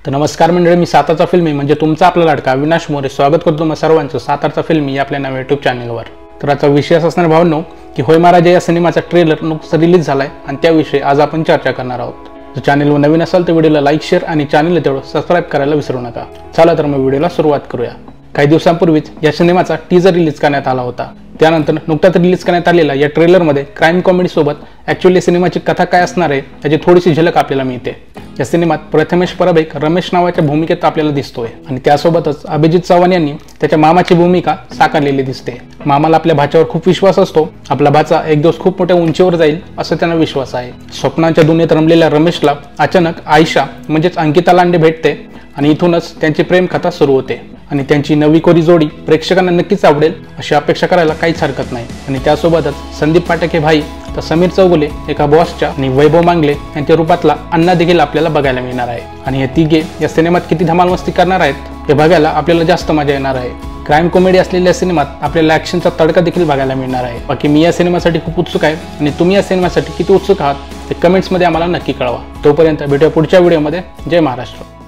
तर नमस्कार मंडळी, मी सातारचा फिल्मी म्हणजे तुमचा आपला लाडका अविनाश मोरे स्वागत करतो मग सर्वांचं सातारचा फिल्मी या आपल्या नव्या यूट्यूब चॅनलवर। तर आजचा विषय असणार भावनो की होय महाराज या सिनेमाचा ट्रेलर नुकताच रिलीज झालाय आणि त्याविषयी आज आपण चर्चा करणार आहोत। जर चॅनलवर नवीन असाल तर व्हिडिओला लाईक शेअर आणि चॅनलला तेवढं सबस्क्राइब करायला विसरू नका। चला तर मग व्हिडिओला सुरुवात करूया। काही दिवसांपूर्वीच या सिनेमाचा टीजर रिलीज करण्यात आला होता। त्यानंतर नुकताच रिलीज करण्यात आलेला या ट्रेलरमध्ये क्राईम कॉमेडी सोबत ॲक्च्युअली सिनेमाची कथा काय असणार आहे याची थोडीशी झलक आपल्याला मिळते। या सिनेमात प्रथमेश परब रमेश नावाच्या भूमिकेत आपल्याला दिसतोय आणि त्यासोबतच अभिजित चव्हाण यांनी त्याच्या मामाची भूमिका साकारलेली दिसते। मामाला आपल्या भाच्यावर खूप विश्वास असतो। आपला भाचा एक दिवस खूप मोठ्या उंचीवर जाईल असं त्यांना विश्वास आहे। स्वप्नांच्या दुनियेत रमलेल्या रमेशला अचानक आयशा म्हणजेच अंकिता लांडे भेटते आणि इथूनच त्यांची प्रेम कथा सुरू होते आणि त्यांची नवी कोरी जोडी प्रेक्षकांना नक्कीच आवडेल अशी अपेक्षा करायला काहीच हरकत नाही। आणि त्यासोबतच संदीप पाठक हे भाई तर समीर चौगुले एका बॉसच्या आणि वैभव मांगले यांच्या रूपातला अण्णा देखील आपल्याला बघायला मिळणार आहे। आणि हे तिघे या सिनेमात किती धमाल मस्ती करणार आहेत हे बघायला आपल्याला जास्त मजा येणार आहे। क्राईम कॉमेडी असलेल्या सिनेमात आपल्याला ॲक्शनचा तडका देखील बघायला मिळणार आहे। बाकी मी या सिनेमासाठी खूप उत्सुक आहे आणि तुम्ही या सिनेमासाठी किती उत्सुक आहात ते कमेंट्समध्ये आम्हाला नक्की कळवा। तोपर्यंत भेटूया पुढच्या व्हिडिओमध्ये। जय महाराष्ट्र।